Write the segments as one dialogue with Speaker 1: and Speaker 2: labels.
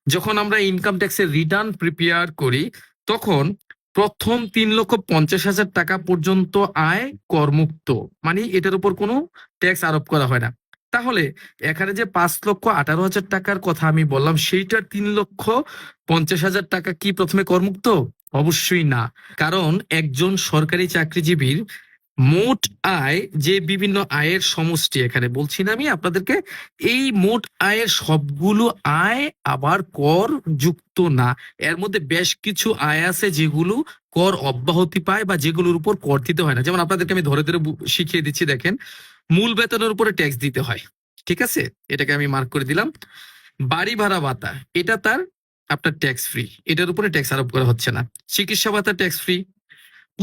Speaker 1: যখন আমরা ইনকাম ট্যাক্সের রিটার্ন প্রিপেয়ার করি তখন প্রথম 3,50,000 টাকা পর্যন্ত আয় করমুক্ত, মানে এটার উপর কোনো ট্যাক্স আরোপ করা হয় না। তাহলে এখানে যে 5,18,000 টাকার কথা আমি বললাম সেইটার 3,50,000 টাকা কি প্রথমে করমুক্ত? অবশ্যই না। কারণ একজন সরকারি চাকরিজীবীর মোট আয়, যে বিভিন্ন আয়ের সমষ্টি এখানে বলছি না আমি আপনাদেরকে, এই মোট আয়ের সবগুলো আয় আবার কর যুক্ত না। এর মধ্যে বেশ কিছু আয় আছে যেগুলো কর অব্যাহতি পায় বা যেগুলোর উপর কর দিতে হয় না। যেমন আপনাদেরকে আমি ধরে ধরে শিখিয়ে দিচ্ছি, দেখেন, মূল বেতনের উপরে ট্যাক্স দিতে হয়, ঠিক আছে, এটাকে আমি মার্ক করে দিলাম। বাড়ি ভাড়া ভাতা, এটা তার আপনার ট্যাক্স ফ্রি, এটার উপরে ট্যাক্স আরোপ করা হচ্ছে না। চিকিৎসা ভাতা ট্যাক্স ফ্রি।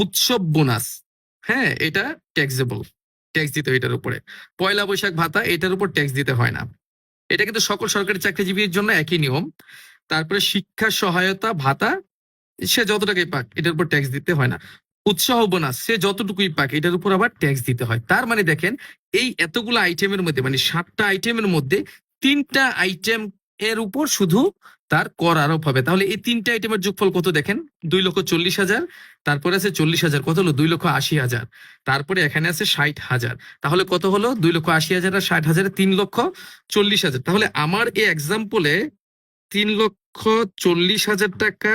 Speaker 1: উৎসব বোনাস, হ্যাঁ, এটা ট্যাক্সেবল, ট্যাক্স দিতে হয় এটার উপরে। পয়লা বৈশাখ ভাতা, এটার উপর ট্যাক্স দিতে হয় না। এটা কিন্তু সকল সরকারি চাকরিজীবীর জন্য একই নিয়ম। তারপরে শিক্ষা সহায়তা ভাতা, সে যত টাকাই পাক এটার উপর ট্যাক্স দিতে হয় না। উৎসাহ বোনাস, সে যতটুকুই পাক এটার উপর আবার ট্যাক্স দিতে হয়। তার মানে দেখেন, এই এতগুলো আইটেমের মধ্যে, মানে 7টা আইটেমের মধ্যে 3টা আইটেম এর উপর শুধু তার কর আরোপ হবে। তাহলে এই 3টা আইটেমের যোগফল কত দেখেন? 2,40,000, তারপরে আছে 40,000, কত হলো? 2,80,000, তারপরে এখানে আছে 60,000। তাহলে কত হলো? 2,80,000 আর 60,000, 3,40,000। তাহলে আমার এই এক্সাম্পলে 3,40,000 টাকা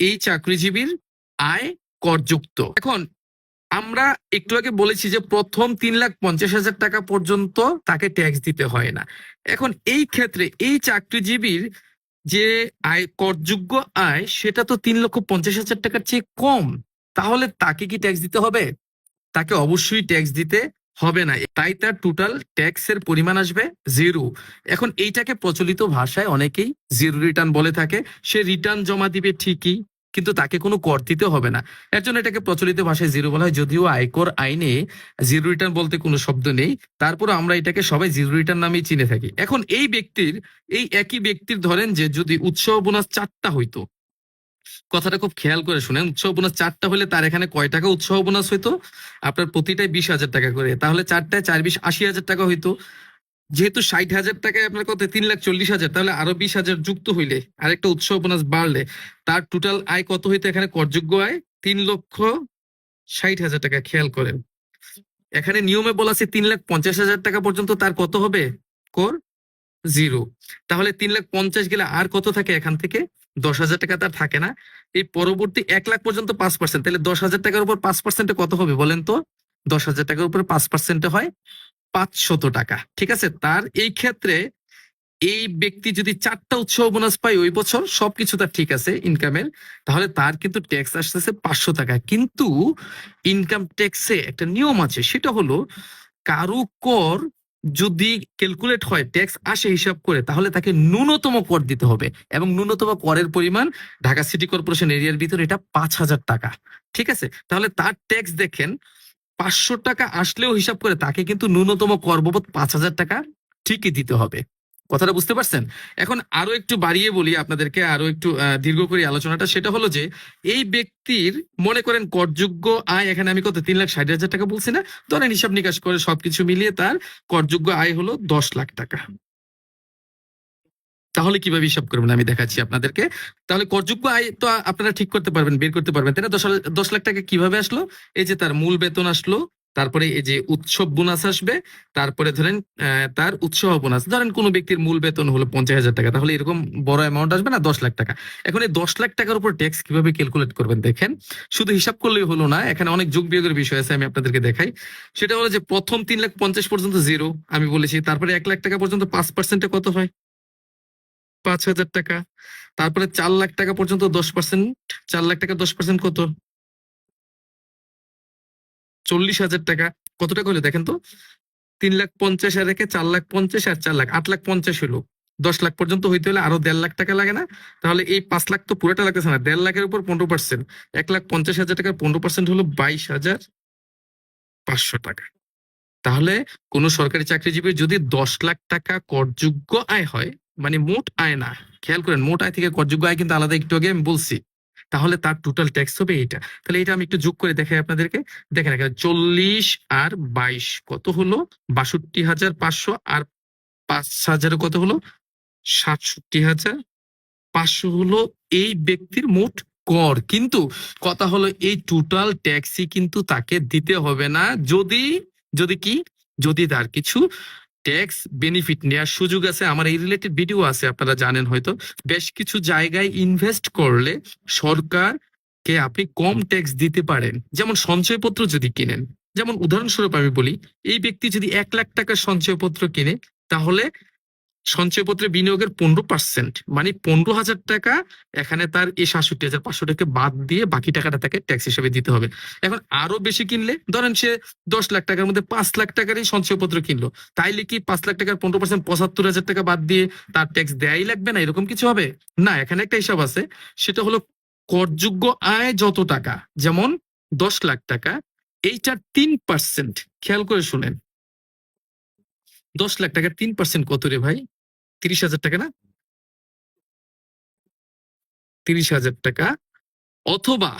Speaker 1: এই চাকরিজীবীর আয় করযুক্ত। এখন আমরা একটু আগে বলেছি যে প্রথম 3,50,000 টাকা পর্যন্ত তাকে ট্যাক্স দিতে হয় না। এখন এই ক্ষেত্রে এই চাকরিজীবীর যে আয়, করযোগ্য আয়, সেটা তো 3,50,000 টাকার চেয়ে কম। তাহলে তাকে কি ট্যাক্স দিতে হবে? তাকে অবশ্যই ট্যাক্স দিতে হবে না। তাই তার টোটাল ট্যাক্সের পরিমাণ আসবে 0। এখন এইটাকে প্রচলিত ভাষায় অনেকেই জিরো রিটার্ন বলে থাকে। সে রিটার্ন জমা দিবে ঠিকই, কিন্তু তাকে কোনো কর দিতে হবে না। এর জন্য এটাকে প্রচলিত ভাষায় জিরো বলা হয়, যদিও আয়কর আইনে জিরো রিটার্ন বলতে কোনো শব্দ নেই। তারপর আমরা এটাকে সবাই জিরো রিটার্ন নামেই চিনে থাকি। এখন এই একই ব্যক্তির ধরেন যে যদি উৎসব বোনাস 4টা হইতো, কথাটা খুব খেয়াল করে শুনেন, উৎসব বোনাস 4টা হলে তার এখানে কয় টাকা উৎসব বোনাস হইতো? আপনার প্রতিটাই 20,000 টাকা করে। তাহলে 4টায় 4 20 80,000 টাকা হইতো। যেহেতু 60,000 টাকায় আপনার কত 3,40,000, তাহলে আরো 20,000 যুক্ত হইলে, আরেকটা উৎসব বোনাস বাড়লে তার টোটাল আয় কত হইতো? এখানে করযোগ্য আয় 3,60,000 টাকা। খেয়াল করেন, এখানে নিয়মে বলা আছে 3,50,000 টাকা পর্যন্ত তার কত হবে? কর 0। তাহলে 3,50,000 গেলে আর কত থাকে? এখান থেকে 10,000 টাকা তার থাকে না। এই পরবর্তী 1,00,000 পর্যন্ত 5%, তাহলে 10,000 টাকার উপর 5%-এ কত হবে বলেন তো? 10,000 টাকার উপর 5%-এ হয় 500 টাকা। ঠিক আছে, তার এই ক্ষেত্রে এই ব্যক্তি যদি 4টা উৎসব বোনাস পায় ওই বছর, সবকিছু তার ঠিক আছে ইনকামের, তাহলে তার কিন্তু ট্যাক্স আসতেছে 500 টাকা। কিন্তু ইনকাম ট্যাক্সে একটা নিয়ম আছে, সেটা হলো কারো কর যদি ক্যালকুলেট হয়, ট্যাক্স আসে হিসাব করে, তাহলে তাকে ন্যূনতম কর দিতে হবে। এবং ন্যূনতম করের পরিমাণ ঢাকা সিটি কর্পোরেশন এরিয়ার ভিতরে এটা 5,000 টাকা। ঠিক আছে, তাহলে তার ট্যাক্স দেখেন 500 টাকা আসলেও হিসাব করে তাকে কিন্তু ন্যূনতম কর বাবদ 5,000 টাকা ঠিকই দিতে হবে। কথাটা বুঝতে পারছেন? এখন আরো একটু বাড়িয়ে বলি আপনাদেরকে, আরো একটু দীর্ঘ করি আলোচনাটা। সেটা হলো যে এই ব্যক্তির মনে করেন করযোগ্য আয়, এখানে আমি কত 3,60,000 টাকা বলছি না? ধরেন হিসাব নিকাশ করে সবকিছু মিলিয়ে তার করযোগ্য আয় হলো 10,00,000 টাকা। তাহলে কিভাবে হিসাব করবেন আমি দেখাচ্ছি আপনাদেরকে। তাহলে করযোগ্য আয় তো আপনারা ঠিক করতে পারবেন, বের করতে পারবেন, তাই না? 10,00,000 টাকা কিভাবে আসলো? এই যে তার মূল বেতন আসলো, তারপরে এই যে উৎসব বোনাস আসবে, তারপরে ধরেন তার উৎসব বোনাস, ধরেন কোনো ব্যক্তির মূল বেতন হলো 50,000 টাকা, তাহলে এরকম বড় অ্যামাউন্ট আসবে না, 10,00,000 টাকা। এখন এই 10,00,000 টাকার উপর ট্যাক্স কিভাবে ক্যালকুলেট করবেন দেখেন। শুধু হিসাব করলেই হলো না, এখানে অনেক যোগ বিয়োগের বিষয় আছে, আমি আপনাদেরকে দেখাই। সেটা হলো যে প্রথম 3,50,000 পর্যন্ত 0 আমি বলেছি, তারপরে 1,00,000 টাকা পর্যন্ত 5%-এ কত হয়? 5,000 টাকা। তারপরে 4,00,000 টাকা পর্যন্ত 10%, 4,00,000 টাকা 10% কত? 40,000 টাকা। কত টাকা হলো দেখেন তো? 3,50,000 আর একে 4,50,000 আর 4,00,000, 8,50,000 হলো। 10,00,000 পর্যন্ত হইতে হলে আরো 1,50,000 টাকা লাগে না? তাহলে এই 5,00,000 তো পুরোটা লাগতেছে না, 1,50,000 এর উপর 15%, 1,50,000 টাকার 15% হলো 22,500 টাকা। তাহলে কোন সরকারি চাকরিজীবীর যদি 10,00,000 টাকা করযোগ্য আয় হয়, মানে মোট আয় না, খেয়াল করেন, মোট আয় থেকে করযোগ্য আয় কিন্তু আলাদা, একটু আগে আমি বলছি, তাহলে তার টোটাল ট্যাক্স হবে এইটা। তাহলে এটা আমি একটু যোগ করে দেখাই আপনাদেরকে। দেখেন এখানে 40 আর 22 কত হলো? 62,500, আর 5,000 কত হলো? 67,000। 500 হলো এই ব্যক্তির মোট কর, কিন্তু কথা হলো এই টোটাল ট্যাক্সই কিন্তু তাকে দিতে হবে না, যদি যদি কি যদি তার কিছু ট্যাক্স বেনিফিট নেওয়ার সুযোগ আছে। আমার এই রিলেটেড ভিডিও আছে, আপনারা জানেন হয়তো। বেশ কিছু জায়গায় ইনভেস্ট করলে সরকারকে আপনি কম ট্যাক্স দিতে পারেন। যেমন সঞ্চয়পত্র যদি কিনেন, যেমন উদাহরণস্বরূপ আমি বলি, এই ব্যক্তি যদি 1 লাখ টাকার সঞ্চয়পত্র কিনে, তাহলে সঞ্চয়পত্রে বিনিয়োগের 15%, মানে 15,000 টাকা এখানে তার এই 67,500 টাকা বাদ দিয়ে বাকি টাকাটা তাকে ট্যাক্স হিসেবে দিতে হবে। এখন আরো বেশি কিনলে, ধরেন সে 10 লাখ টাকার মধ্যে 5 লাখ টাকারই সঞ্চয়পত্র কিনলো, তাইলে কি 5 লাখ টাকার 15% 75,000 টাকা বাদ দিয়ে তার ট্যাক্স দেয়াই লাগবে না, এরকম কিছু হবে না। এখানে একটা হিসাব আছে, সেটা হলো করযোগ্য আয় যত টাকা, যেমন 10 লাখ টাকা, এইটার 3%, খেয়াল করে শুনেন, 10 লাখ টাকার 3% কত রে ভাই? 30,000 টাকা না? 30,000 টাকা। অথবা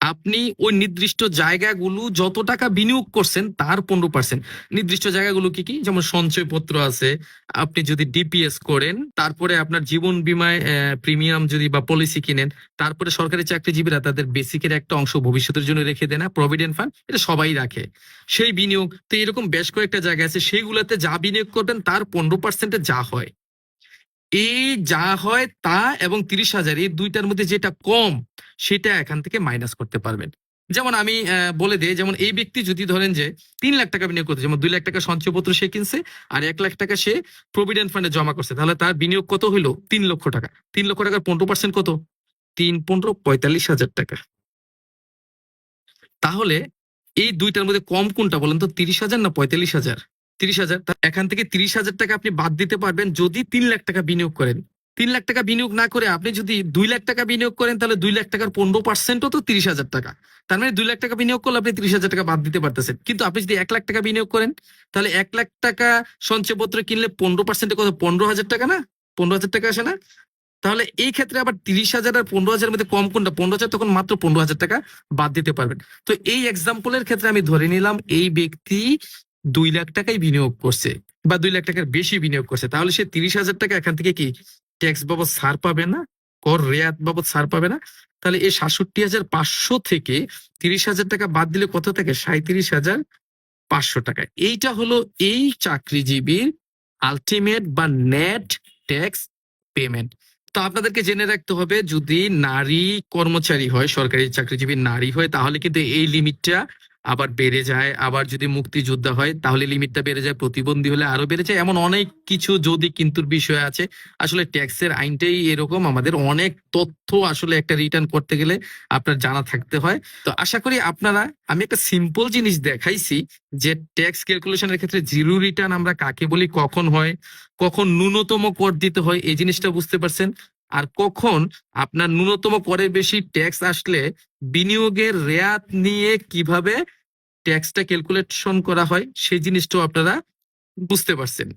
Speaker 1: আপনি ওই নির্দিষ্ট জায়গাগুলো যত টাকা বিনিয়োগ করছেন তার 15%। নির্দিষ্ট জায়গাগুলো কি কি? যেমন সঞ্চয়পত্র আছে, আপনি যদি ডিপিএস করেন, তারপরে আপনার জীবন বীমায় প্রিমিয়াম যদি বা পলিসি কিনেন, তারপরে সরকারি চাকরিজীবীরা তাদের বেসিকের একটা অংশ ভবিষ্যতের জন্য রেখে দেয় না, প্রভিডেন্ট ফান্ড, এটা সবাই রাখে। সেই বিনিয়োগ তো এরকম বেশ কয়েকটা জায়গা আছে, সেইগুলোতে যা বিনিয়োগ করবেন তার 15%-এ যা হয়, এই যা হয় তা এবং 30,000, এই দুইটার মধ্যে যেটা কম সেটা এখান থেকে মাইনাস করতে পারবেন। যেমন আমি বলে দিই, যেমন এই ব্যক্তি যদি ধরেন যে 3 লাখ টাকা বিনিয়োগ করতে, যেমন 2 লাখ টাকা সঞ্চয়পত্র সে কিনছে আর 1 লাখ টাকা সে প্রভিডেন্ট ফান্ডে জমা করছে, তাহলে তার বিনিয়োগ কত হইলো? 3 লক্ষ টাকা। 3 লক্ষ টাকার 15% কত? 3 15 45,000 টাকা। তাহলে এই দুইটার মধ্যে কম কোনটা বলেন তো, 30,000 না 45,000? 30,000। এখান থেকে 30,000 টাকা আপনি বাদ দিতে পারবেন যদি 3 লাখ টাকা বিনিয়োগ করেন। 3 লাখ টাকা বিনিয়োগ না করে আপনি যদি 2 লাখ টাকা বিনিয়োগ করেন, তাহলে 2 লাখ টাকার 15%ও তো 30,000 টাকা। তার মানে 2 লাখ টাকা বিনিয়োগ করলে আপনি 30,000 টাকা বাদ দিতে পারতেছেন। কিন্তু আপনি যদি 1 লাখ টাকা বিনিয়োগ করেন, তাহলে 1 লাখ টাকা সঞ্চয়পত্র কিনলে 15%-এ কত? 15,000 টাকা না? 15,000 টাকা আসে না? তাহলে এই ক্ষেত্রে আবার 30,000 আর 15,000-এর মধ্যে কম কোনটা? 15,000, তখন মাত্র 15,000 টাকা বাদ দিতে পারবেন। তো এই এক্সাম্পলের ক্ষেত্রে আমি ধরে নিলাম এই ব্যক্তি 2 লাখ টাকাই বিনিয়োগ করছে বা 2 লাখ টাকার বেশি বিনিয়োগ করছে, তাহলে সে 30,000 টাকা এখান থেকে কি ট্যাক্স বাবদ ছাড় পাবে না, কর রেয়াত বাবদ ছাড় পাবে না। তাহলে এই 67,500 থেকে 30,000 টাকা বাদ দিলে কত থাকে? 37,500 টাকা। এইটা হলো এই চাকরিজীবীর আলটিমেট বা নেট ট্যাক্স পেমেন্ট। তো আপনাদেরকে জেনে রাখতে হবে, যদি নারী কর্মচারী হয়, সরকারি চাকরিজীবী নারী হয়, তাহলে কিন্তু এই লিমিটটা আবার বেড়ে যায়। আবার যদি মুক্তিযোদ্ধা হয় তাহলে লিমিটটা বেড়ে যায়, প্রতিবন্ধী হলে আরো বেড়ে যায়। এমন অনেক কিছু যদি কিন্তুর বিষয় আছে। আসলে ট্যাক্সের আইনটাই এরকম, আমাদের অনেক তথ্য আসলে একটা রিটার্ন করতে গেলে আপনার জানা থাকতে হয়। তো আশা করি আপনারা, আমি একটা সিম্পল জিনিস দেখাইছি যে ট্যাক্স ক্যালকুলেশনের ক্ষেত্রে জিরো রিটার্ন আমরা কাকে বলি, কখন হয়, কখন ন্যূনতম কর দিতে হয়, এই জিনিসটা বুঝতে পারছেন। আর কখন আপনার ন্যূনতম করের বেশি ট্যাক্স আসলে বিনিয়োগের রেয়াত নিয়ে কিভাবে ট্যাক্সটা ক্যালকুলেশন করা হয় সেই জিনিসটাও আপনারা বুঝতে পারছেন।